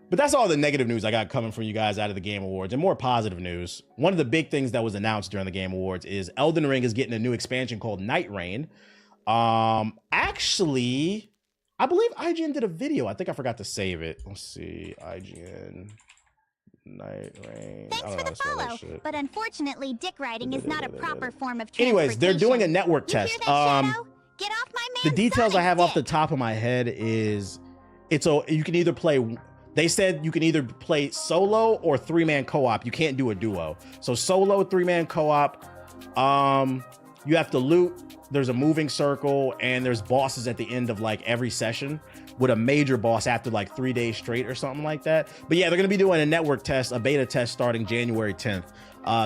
But that's all the negative news I got coming from you guys out of the Game Awards. And more positive news. One of the big things that was announced during the Game Awards is Elden Ring is getting a new expansion called Night Rain. Actually, I believe IGN did a video. I think I forgot to save it. Let's see. IGN Night Rain. Thanks for the follow. But unfortunately, dick riding is not a proper form of transportation. Anyways, they're doing a network test. Get off my The details I have dick. off the top of my head is you can either play. They said you can either play solo or 3-man co-op. You can't do a duo. So solo, 3-man co-op. You have to loot. There's a moving circle, and there's bosses at the end of like every session, with a major boss after like 3 days straight or something like that. But yeah, they're gonna be doing a network test, a beta test starting January 10th.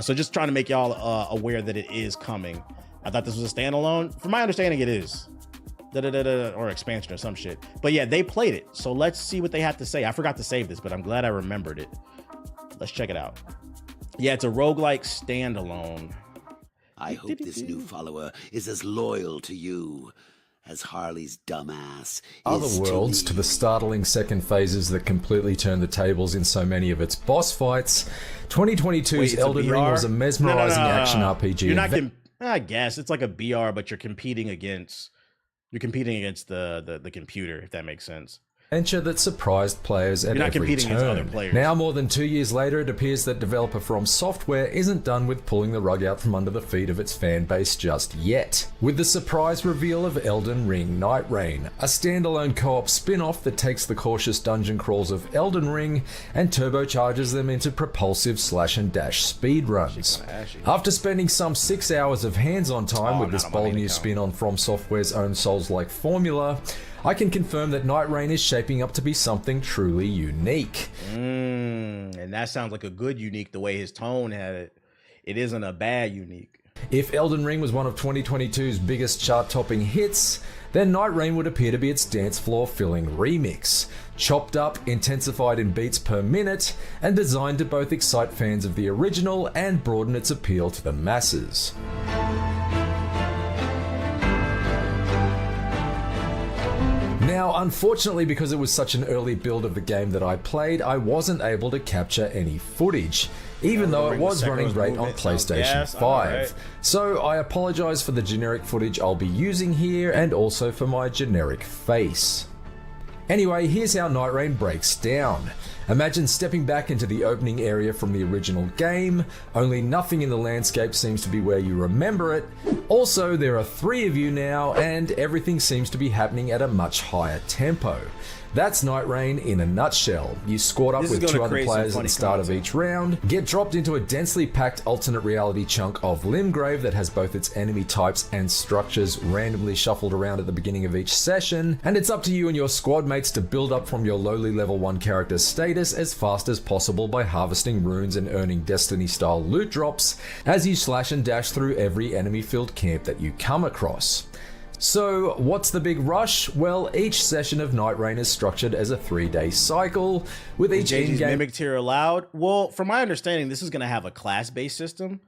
So just trying to make y'all aware that it is coming. I thought this was a standalone. From my understanding, it is. Or expansion or some shit. But yeah, they played it. So let's see what they have to say. I forgot to save this, but I'm glad I remembered it. Let's check it out. Yeah, it's a roguelike standalone. I hope this new follower is as loyal to you as Harley's dumbass Other is worlds to to me. the startling second phases that completely turned the tables in so many of its boss fights. 2022's Wait, it's a Elden Ring BR? was a mesmerizing No. action RPG. You're not. I guess it's like a BR, but you're competing against. You're competing against the computer, if that makes sense. Adventure that surprised players at You're not every competing against other turn. players. Now, more than 2 years later, it appears that developer From Software isn't done with pulling the rug out from under the feet of its fan base just yet. With the surprise reveal of Elden Ring Night Rain, a standalone co-op spin-off that takes the cautious dungeon crawls of Elden Ring and turbocharges them into propulsive slash-and-dash speedruns. After spending some 6 hours of hands-on time with this bold new spin on From Software's own Souls-like formula, I can confirm that Night Rain is shaping up to be something truly unique. And that sounds like a good unique, the way his tone had it. It isn't a bad unique. If Elden Ring was one of 2022's biggest chart-topping hits, then Night Rain would appear to be its dance floor-filling remix. Chopped up, intensified in beats per minute, and designed to both excite fans of the original and broaden its appeal to the masses. Now, unfortunately, because it was such an early build of the game that I played, I wasn't able to capture any footage, even though it was running great on PlayStation 5. So I apologize for the generic footage I'll be using here, and also for my generic face. Anyway, here's how Night Rain breaks down. Imagine stepping back into the opening area from the original game, only nothing in the landscape seems to be where you remember it. Also, there are 3 of you now, and everything seems to be happening at a much higher tempo. That's Night Rain in a nutshell. You squad up with 2 other players at the start of each round, get dropped into a densely packed alternate reality chunk of Limgrave that has both its enemy types and structures randomly shuffled around at the beginning of each session, and it's up to you and your squad mates to build up from your lowly level 1 character's status as fast as possible by harvesting runes and earning Destiny-style loot drops as you slash and dash through every enemy-filled camp that you come across. So, what's the big rush? Well, each session of Night Rain is structured as a 3-day cycle, with each in-game mimic tier allowed. Well, from my understanding, this is going to have a class-based system.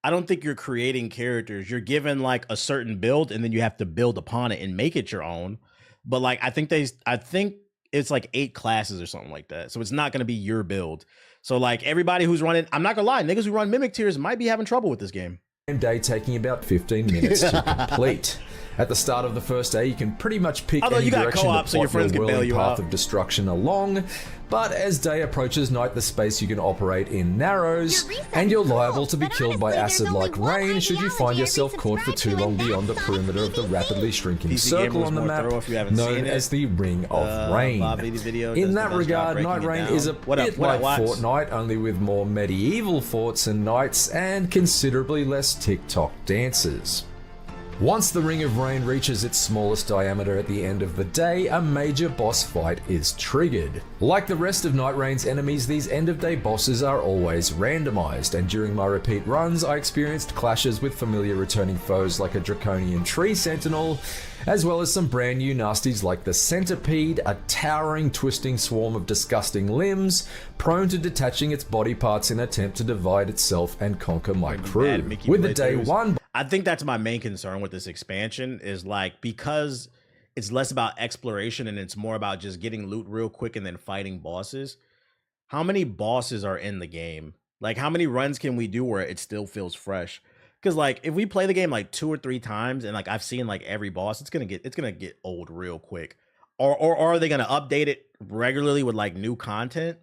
I don't think you're creating characters. You're given like a certain build, and then you have to build upon it and make it your own. But like, I think it's like 8 classes or something like that. So it's not going to be your build. So like everybody who's running, I'm not gonna lie, niggas who run mimic tiers might be having trouble with this game. Day taking about 15 minutes to complete. At the start of the first day, you can pretty much pick any direction to plot your whirling path of destruction along, but as day approaches night, the space you can operate in narrows, and you're liable to be killed by acid-like rain should you find yourself caught for too long beyond the perimeter of the rapidly shrinking circle on the map, known as the Ring of Rain. In that regard, Night Rain is a bit like Fortnite, only with more medieval forts and knights, and considerably less TikTok dances. Once the Ring of Rain reaches its smallest diameter at the end of the day, a major boss fight is triggered. Like the rest of Night Rain's enemies, these end-of-day bosses are always randomized, and during my repeat runs, I experienced clashes with familiar returning foes like a draconian tree sentinel, as well as some brand new nasties like the centipede, a towering, twisting swarm of disgusting limbs, prone to detaching its body parts in an attempt to divide itself and conquer my crew. With the day one, I think that's my main concern with this expansion is like, because it's less about exploration and it's more about just getting loot real quick and then fighting bosses. How many bosses are in the game? Like, how many runs can we do where it still feels fresh? Because like if we play the game like 2 or 3 times and like I've seen like every boss, it's gonna get old real quick. Or are they gonna update it regularly with like new content?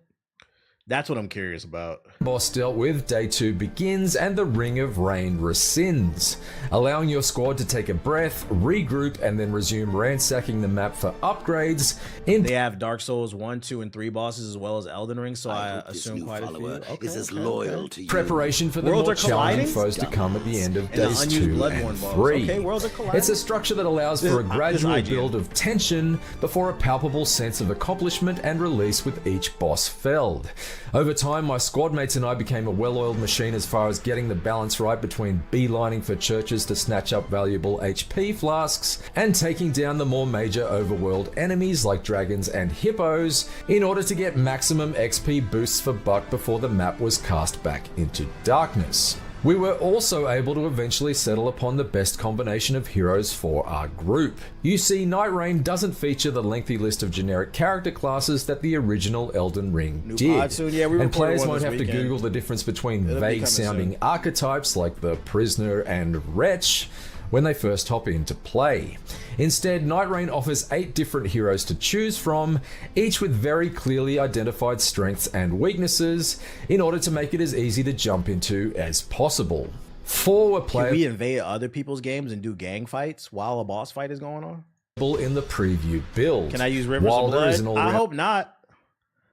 That's what I'm curious about. Boss dealt with, day 2 begins and the Ring of Rain rescinds, allowing your squad to take a breath, regroup, and then resume ransacking the map for upgrades. They have Dark Souls 1, 2, and 3 bosses as well as Elden Ring, so I assume quite a few. Is as loyal to you. Preparation for the more challenging foes to come at the end of days 2 and 3. Okay, worlds are colliding. It's a structure that allows for a gradual build of tension before a palpable sense of accomplishment and release with each boss felled. Over time, my squad mates and I became a well-oiled machine as far as getting the balance right between beelining for churches to snatch up valuable HP flasks and taking down the more major overworld enemies like dragons and hippos in order to get maximum XP boosts for buck before the map was cast back into darkness. We were also able to eventually settle upon the best combination of heroes for our group. You see, Night Rain doesn't feature the lengthy list of generic character classes that the original Elden Ring did, and players won't have to Google the difference between vague-sounding archetypes like the Prisoner and Wretch when they first hop into play. Instead, Night Rain offers 8 different heroes to choose from, each with very clearly identified strengths and weaknesses, in order to make it as easy to jump into as possible. 4 were playable. Can we invade other people's games and do gang fights while a boss fight is going on? In the preview build. Can I use Rivers of Blood? I hope not.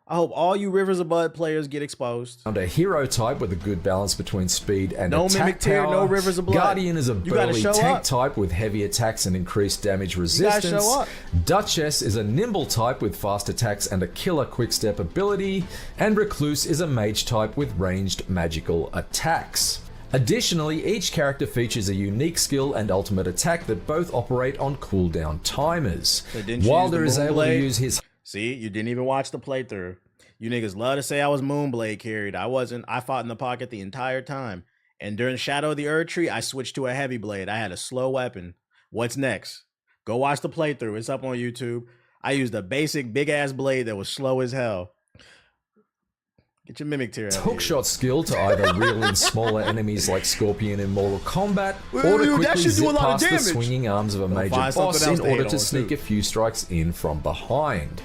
I hope all you Rivers of Blood players get exposed. A hero type with a good balance between speed and no attack mimic tier, power. no Rivers of Blood. Guardian is a burly tank type with heavy attacks and increased damage resistance. Duchess is a nimble type with fast attacks and a killer quick-step ability. And Recluse is a mage type with ranged magical attacks. Additionally, each character features a unique skill and ultimate attack that both operate on cooldown timers. Wilder is able to use his... See, you didn't even watch the playthrough. You niggas love to say I was Moonblade carried. I wasn't. I fought in the pocket the entire time. And during Shadow of the Erd Tree, I switched to a heavy blade. I had a slow weapon. What's next? Go watch the playthrough. It's up on YouTube. I used a basic big-ass blade that was slow as hell. Get your mimic tier out hookshot skill to either reel in smaller enemies like Scorpion in Mortal Kombat, or to quickly zip past the swinging arms of a major boss in order to sneak a few strikes in from behind.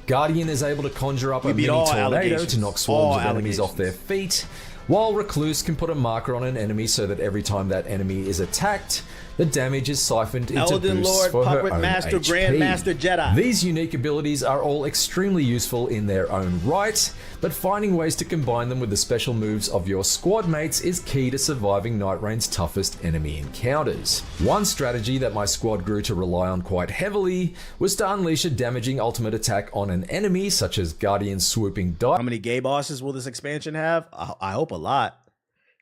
Guardian is able to conjure up a mini tornado to knock swarms of enemies off their feet, while Recluse can put a marker on an enemy so that every time that enemy is attacked, the damage is siphoned into Elden boosts Lord, for her Puppet own Master, HP. Grandmaster Jedi. These unique abilities are all extremely useful in their own right, but finding ways to combine them with the special moves of your squad mates is key to surviving Night Rain's toughest enemy encounters. One strategy that my squad grew to rely on quite heavily was to unleash a damaging ultimate attack on an enemy, such as Guardian's swooping dive. How many gay bosses will this expansion have? I hope a lot.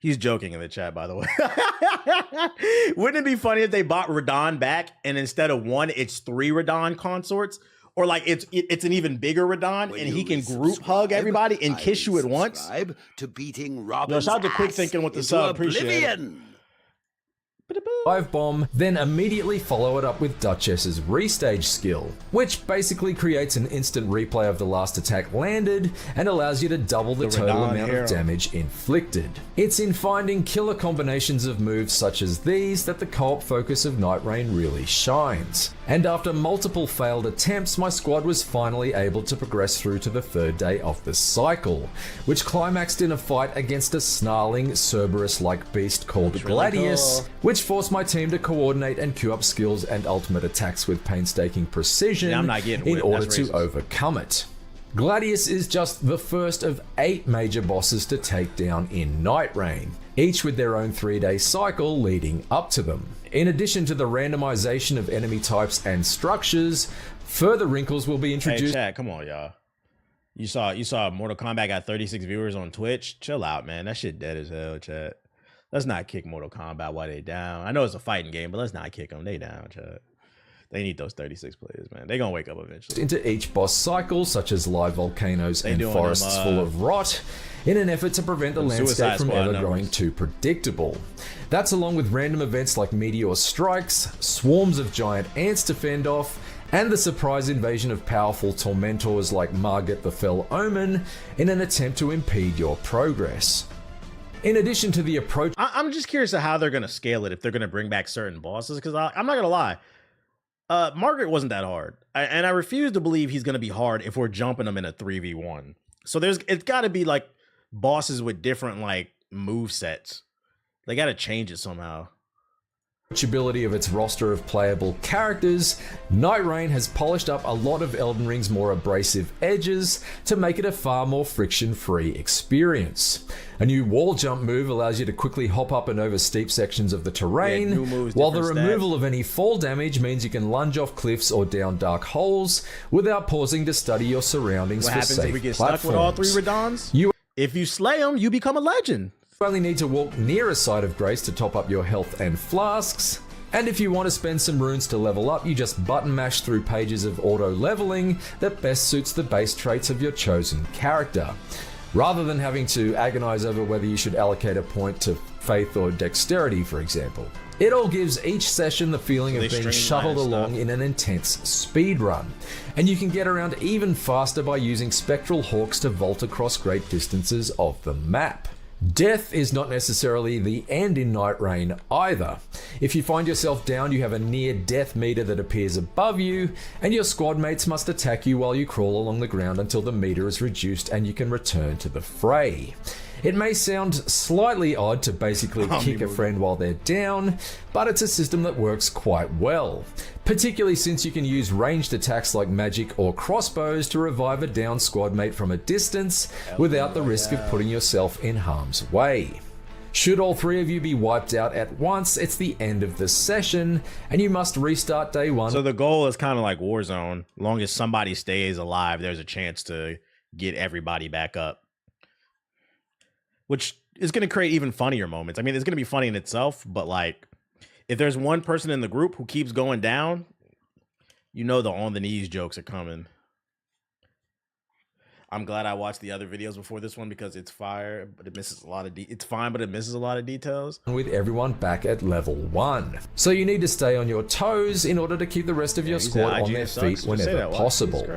He's joking in the chat, by the way. Wouldn't it be funny if they bought Radon back and instead of 1, it's 3 Radon consorts? Or like it's an even bigger Radon and he can group hug everybody and kiss you at once? To beating Robin's shout out to Quick Thinking with the sub. Appreciate it. Dive bomb, then immediately follow it up with Duchess's restage skill, which basically creates an instant replay of the last attack landed and allows you to double the total amount of damage inflicted. It's in finding killer combinations of moves such as these that the co-op focus of Night Rain really shines. And after multiple failed attempts, my squad was finally able to progress through to the 3rd day of the cycle, which climaxed in a fight against a snarling, Cerberus-like beast called Gladius, which forced my team to coordinate and queue up skills and ultimate attacks with painstaking precision in order to overcome it. Gladius is just the first of 8 major bosses to take down in Night Rain, each with their own 3-day cycle leading up to them. In addition to the randomization of enemy types and structures, further wrinkles will be introduced. Hey, chat, come on, y'all. You saw Mortal Kombat got 36 viewers on Twitch. Chill out, man. That shit dead as hell, chat. Let's not kick Mortal Kombat while they down. I know it's a fighting game, but let's not kick them. They down, chat. They need those 36 players, man. They're gonna wake up eventually. Into each boss cycle, such as live volcanoes and forests full of rot, in an effort to prevent the landscape from ever growing too predictable. That's along with random events like meteor strikes, swarms of giant ants to fend off, and the surprise invasion of powerful tormentors like Margit the Fell Omen in an attempt to impede your progress. In addition to the approach... I'm just curious of how they're going to scale it, if they're going to bring back certain bosses, because I'm not going to lie. Margaret wasn't that hard, and I refuse to believe he's going to be hard if we're jumping him in a 3v1. So it's got to be like bosses with different like move sets. They got to change it somehow. Ability of its roster of playable characters, Night Rain has polished up a lot of Elden Ring's more abrasive edges to make it a far more friction-free experience. A new wall jump move allows you to quickly hop up and over steep sections of the terrain, while the removal of any fall damage means you can lunge off cliffs or down dark holes without pausing to study your surroundings for safe platforms. What happens if we get stuck with all 3 Radons? If you slay them, you become a legend. You only need to walk near a site of grace to top up your health and flasks. And if you want to spend some runes to level up, you just button mash through pages of auto leveling that best suits the base traits of your chosen character, rather than having to agonize over whether you should allocate a point to faith or dexterity, for example. It all gives each session the feeling of being shuttled along in an intense speed run, and you can get around even faster by using spectral hawks to vault across great distances of the map. Death is not necessarily the end in Night Rain either. If you find yourself down, you have a near death meter that appears above you, and your squad mates must attack you while you crawl along the ground until the meter is reduced and you can return to the fray. It may sound slightly odd to basically kick a friend while they're down, but it's a system that works quite well, particularly since you can use ranged attacks like magic or crossbows to revive a down squad mate from a distance without the risk of putting yourself in harm's way. Should all 3 of you be wiped out at once, it's the end of the session, and you must restart day 1. So the goal is kind of like Warzone. As long as somebody stays alive, there's a chance to get everybody back up, which is going to create even funnier moments. I mean, it's going to be funny in itself, but like, if there's one person in the group who keeps going down, you know the on the knees jokes are coming. I'm glad I watched the other videos before this one because it's fire, but it misses a lot of it's fine, but it misses a lot of details. With everyone back at level 1. So you need to stay on your toes in order to keep the rest of your squad on their feet whenever possible.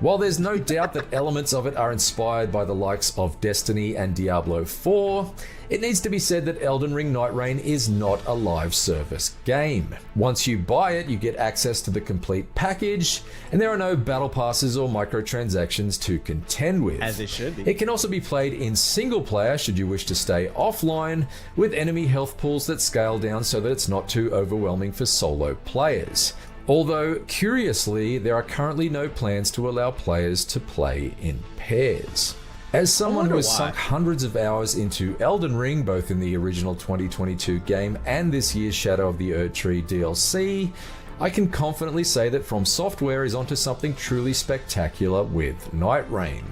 While there's no doubt that elements of it are inspired by the likes of Destiny and Diablo 4, it needs to be said that Elden Ring Night Rain is not a live service game. Once you buy it, you get access to the complete package, and there are no battle passes or microtransactions to contend with. As it should be. It can also be played in single player should you wish to stay offline, with enemy health pools that scale down so that it's not too overwhelming for solo players. Although, curiously, there are currently no plans to allow players to play in pairs. As someone who has sunk hundreds of hours into Elden Ring, both in the original 2022 game and this year's Shadow of the Erdtree DLC, I can confidently say that From Software is onto something truly spectacular with Night Rain.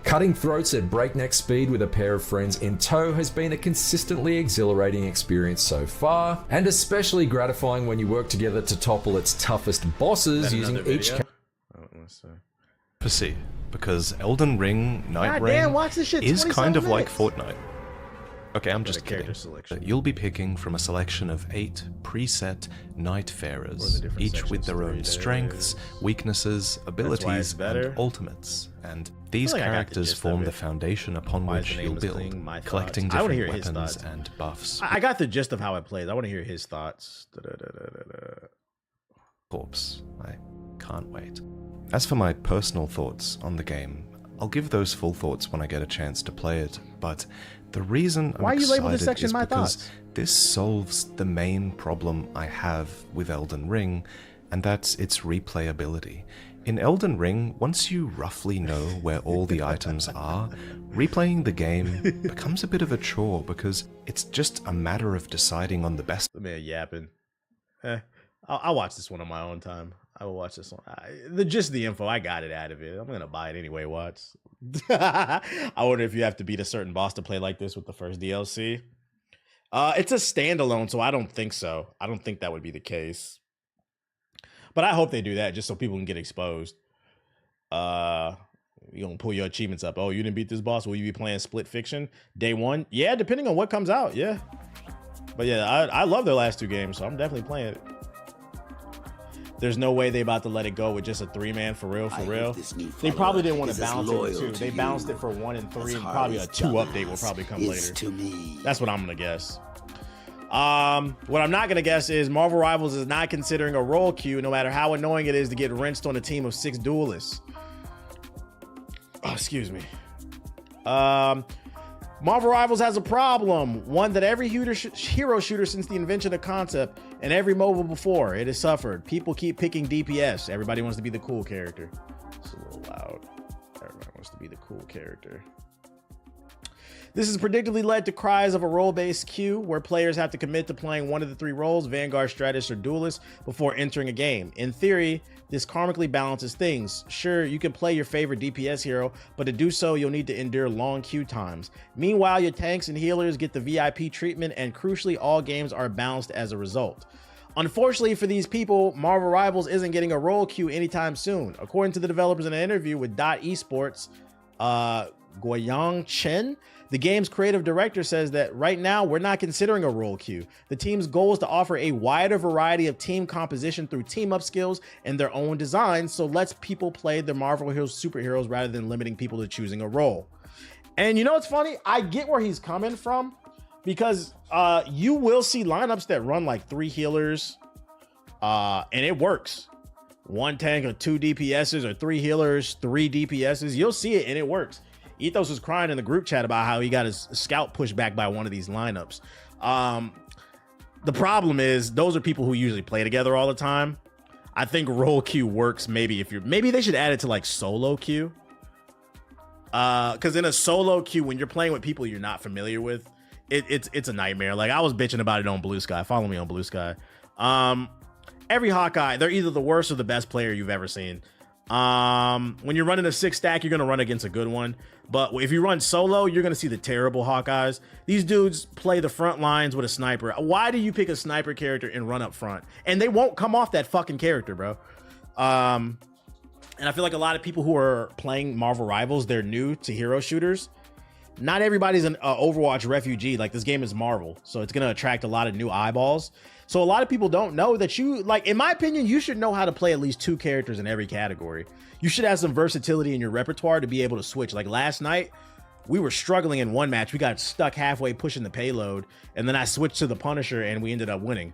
Cutting throats at breakneck speed with a pair of friends in tow has been a consistently exhilarating experience so far, and especially gratifying when you work together to topple its toughest bosses using each Proceed, because Elden Ring Night Rain is kind of like Fortnite. Okay, I'm just kidding. You'll be picking from a selection of 8 preset Nightfarers, each with their own strengths, weaknesses, abilities, and ultimates. And these characters form the foundation upon which you'll build, collecting different weapons and buffs. I got the gist of how it plays. I want to hear his thoughts. Corpse. I can't wait. As for my personal thoughts on the game, I'll give those full thoughts when I get a chance to play it, but the reason I'm excited is because this solves the main problem I have with Elden Ring, and that's its replayability. In Elden Ring, once you roughly know where all the items are, replaying the game becomes a bit of a chore because it's just a matter of deciding on the best. The man yapping. I'll watch this one on my own time. I will watch this one. The gist of the info, I got it out of it. I'm gonna buy it anyway. Watch. I wonder if you have to beat a certain boss to play like this with the first DLC. It's a standalone, so I don't think so. I don't think that would be the case. But I hope they do that just so people can get exposed. You're gonna pull your achievements up. Oh, you didn't beat this boss? Will you be playing Split Fiction day 1? Yeah, depending on what comes out. Yeah. But yeah, I love their last 2 games, so I'm definitely playing it. There's no way they about to let it go with just a 3-man for real. They probably didn't want to balance it with 2. They balanced it for 1 and 3, and probably a 2 update will probably come later. That's what I'm gonna guess. What I'm not gonna guess is Marvel Rivals is not considering a role queue, no matter how annoying it is to get rinsed on a team of 6 duelists. Oh, excuse me. Marvel Rivals has a problem, one that every hero shooter since the invention of concept and every mobile before it has suffered. People keep picking DPS. Everybody wants to be the cool character. It's a little loud. Everybody wants to be the cool character. This has predictably led to cries of a role-based queue where players have to commit to playing one of the 3 roles, Vanguard, Strategist, or Duelist, before entering a game. In theory, this karmically balances things. Sure, you can play your favorite DPS hero, but to do so, you'll need to endure long queue times. Meanwhile, your tanks and healers get the VIP treatment, and crucially, all games are balanced as a result. Unfortunately for these people, Marvel Rivals isn't getting a role queue anytime soon. According to the developers in an interview with GOTY Esports, Guoyang Chen, the game's creative director, says that right now we're not considering a role queue. The team's goal is to offer a wider variety of team composition through team up skills and their own designs, so lets people play their Marvel Heroes superheroes rather than limiting people to choosing a role. And you know what's funny? I get where he's coming from, because you will see lineups that run like 3 healers, and it works. 1 tank or 2 DPSs, or 3 healers, 3 DPSs. You'll see it and it works. Ethos was crying in the group chat about how he got his scout pushed back by one of these lineups. The problem is those are people who usually play together all the time. I think role queue works maybe they should add it to like solo queue. Because in a solo queue, when you're playing with people you're not familiar with, it's a nightmare. Like I was bitching about it on Blue Sky. Follow me on Blue Sky. Every Hawkeye, they're either the worst or the best player you've ever seen. When you're running a 6 stack, you're gonna run against a good one. But if you run solo, you're gonna see the terrible Hawkeyes. These dudes play the front lines with a sniper. Why do you pick a sniper character and run up front? And they won't come off that fucking character, bro. And I feel like a lot of people who are playing Marvel Rivals, they're new to hero shooters. Not everybody's an Overwatch refugee. Like this game is Marvel, so it's gonna attract a lot of new eyeballs. So a lot of people don't know that in my opinion, you should know how to play at least 2 characters in every category. You should have some versatility in your repertoire to be able to switch. Like last night, we were struggling in one match. We got stuck halfway pushing the payload, and then I switched to the Punisher and we ended up winning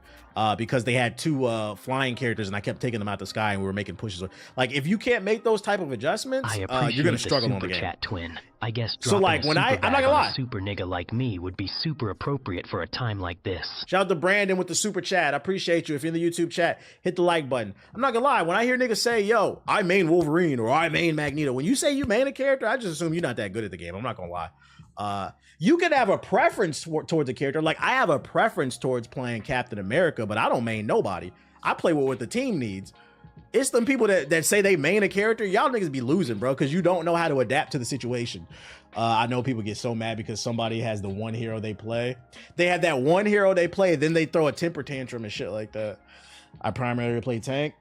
because they had 2 flying characters and I kept taking them out the sky and we were making pushes. Like if you can't make those type of adjustments, you're gonna struggle on the game. Chat twin. I guess so. Like when I'm not gonna lie, a super nigga like me would be super appropriate for a time like this. Shout out to Brandon with the super chat. I appreciate you. If you're in the YouTube chat, hit the like button. I'm not gonna lie, when I hear niggas say, yo, I main Wolverine or I main Magneto, when you say you main a character, I just assume you're not that good at the game. I'm not gonna lie. You can have a preference towards a character. Like I have a preference towards playing Captain America, but I don't main nobody. I play with what the team needs. It's them people that say they main a character. Y'all niggas be losing, bro, because you don't know how to adapt to the situation. I know people get so mad because somebody has the one hero they play. They have that one hero they play, then they throw a temper tantrum and shit like that. I primarily play tank.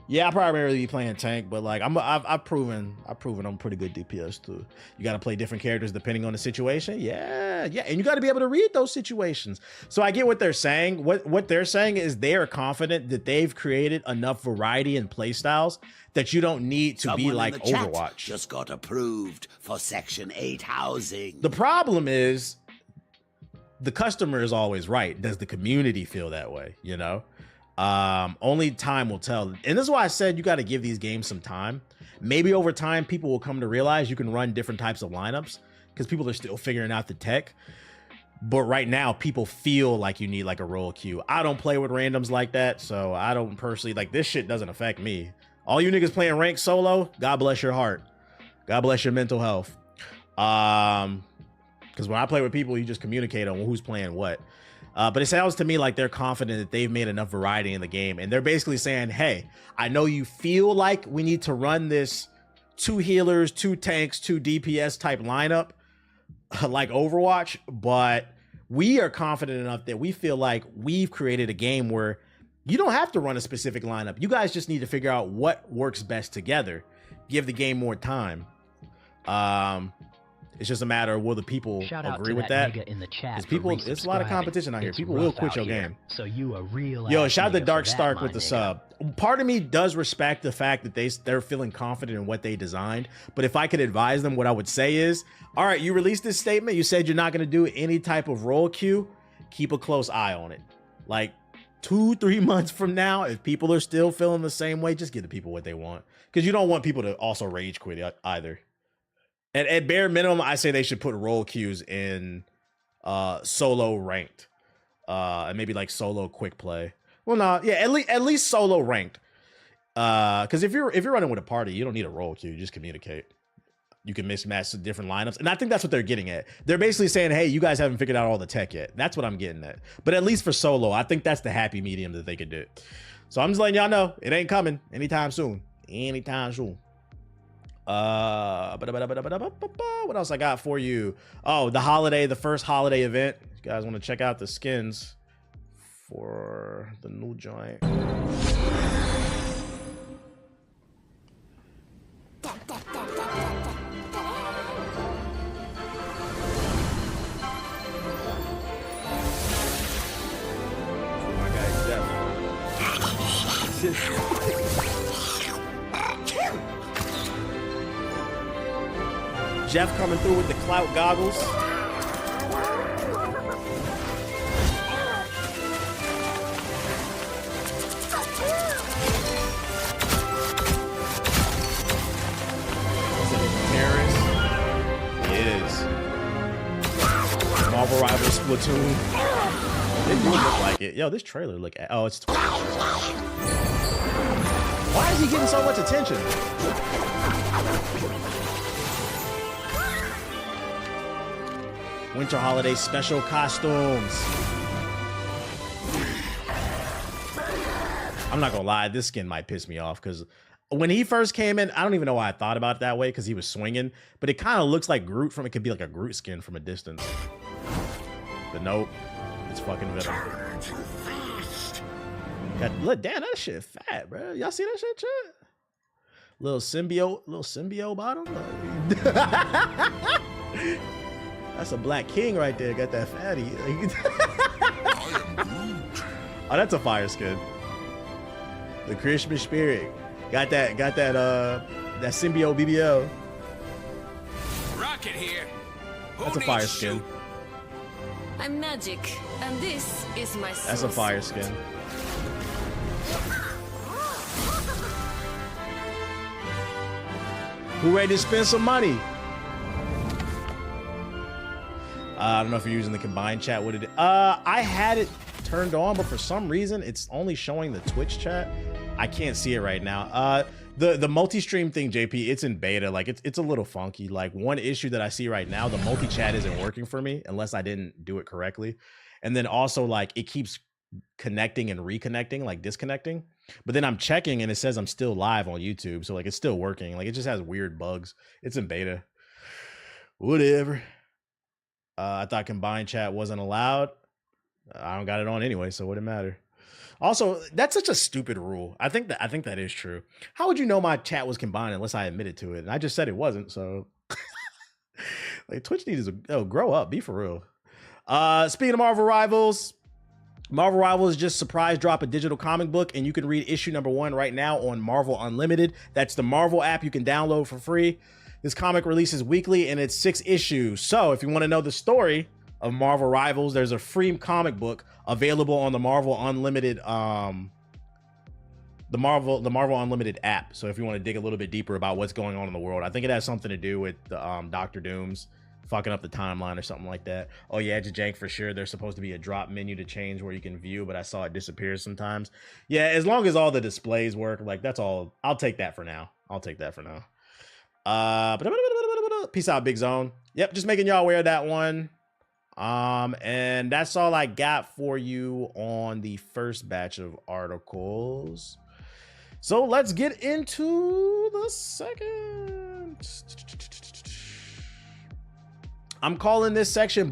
Yeah, I primarily be playing tank, but like I've proven I'm pretty good DPS too. You got to play different characters depending on the situation. Yeah, and you got to be able to read those situations. So I get what they're saying. What they're saying is they are confident that they've created enough variety in play styles that you don't need to be like Overwatch. Just got approved for Section 8 housing. The problem is the customer is always right. Does the community feel that way? You know? Only time will tell. And this is why I said you got to give these games some time. Maybe over time people will come to realize you can run different types of lineups because people are still figuring out the tech. But right now people feel like you need like a role queue. I don't play with randoms like that, so I don't personally like this shit. Doesn't affect me. All you niggas playing ranked solo, God bless your heart, God bless your mental health. Because when I play with people, you just communicate on who's playing what. But it sounds to me like they're confident that they've made enough variety in the game. And they're basically saying, hey, I know you feel like we need to run this 2 healers, 2 tanks, 2 DPS type lineup like Overwatch, but we are confident enough that we feel like we've created a game where you don't have to run a specific lineup. You guys just need to figure out what works best together. Give the game more time. And It's just a matter of will the people agree with that? Because people, it's a lot of competition out here. People will quit your game. So you a real Yo, shout out to Dark Stark with the sub. Part of me does respect the fact that they're feeling confident in what they designed. But if I could advise them, what I would say is, all right, you released this statement. You said you're not going to do any type of role queue. Keep a close eye on it. Like 2-3 months from now, if people are still feeling the same way, just give the people what they want. Because you don't want people to also rage quit either. At bare minimum, I say they should put role queues in solo ranked. And maybe like solo quick play. Well, no, yeah, at least solo ranked. Because if you're running with a party, you don't need a role queue. You just communicate. You can mismatch the different lineups. And I think that's what they're getting at. They're basically saying, hey, you guys haven't figured out all the tech yet. That's what I'm getting at. But at least for solo, I think that's the happy medium that they could do. So I'm just letting y'all know it ain't coming anytime soon. Anytime soon. What else I got for you? Oh, the first holiday event. You guys want to check out the skins for the new joint. My guy Jeff coming through with the clout goggles. He is. Marvel Rivals Splatoon. It do look like it. Yo, this trailer look at. Oh, it's. Why is he getting so much attention? Winter holiday special costumes. I'm not gonna lie, this skin might piss me off because when he first came in, I don't even know why I thought about it that way because he was swinging, but it kind of looks like Groot from it could be like a Groot skin from a distance. But nope, it's fucking Venom. Look, damn, that shit fat, bro. Y'all see that shit, chat? Little symbiote bottom. That's a Black King right there. Got that fatty. Oh, that's a fire skin. The Christmas spirit. Got that symbiote BBL. Rocket here. That's a fire skin. I'm magic, and this is my soul. That's a fire skin. Who ready to spend some money? I don't know if you're using the combined chat. What it? I had it turned on, but for some reason it's only showing the Twitch chat. I can't see it right now. The multi-stream thing, JP, it's in beta. Like it's a little funky. Like one issue that I see right now, the multi-chat isn't working for me unless I didn't do it correctly. And then also like it keeps connecting and reconnecting, like disconnecting. But then I'm checking and it says I'm still live on YouTube. So like it's still working. Like it just has weird bugs. It's in beta. Whatever. I thought combined chat wasn't allowed. I don't got it on anyway, so it wouldn't matter. Also, that's such a stupid rule. I think that is true. How would you know my chat was combined unless I admitted to it? And I just said it wasn't, so like Twitch needs to grow up, be for real. Speaking of Marvel Rivals just surprise drop a digital comic book, and you can read issue number 1 right now on Marvel Unlimited. That's the Marvel app you can download for free. This comic releases weekly and it's 6 issues. So if you want to know the story of Marvel Rivals, there's a free comic book available on the Marvel Unlimited the Marvel Unlimited app. So if you want to dig a little bit deeper about what's going on in the world, I think it has something to do with the Doctor Doom's fucking up the timeline or something like that. Oh yeah, it's jank for sure. There's supposed to be a drop menu to change where you can view, but I saw it disappear sometimes. Yeah, as long as all the displays work, like that's all. I'll take that for now. Peace out, Big Zone. Yep, just making y'all aware of that one. And that's all I got for you on the first batch of articles. So let's get into the second. I'm calling this section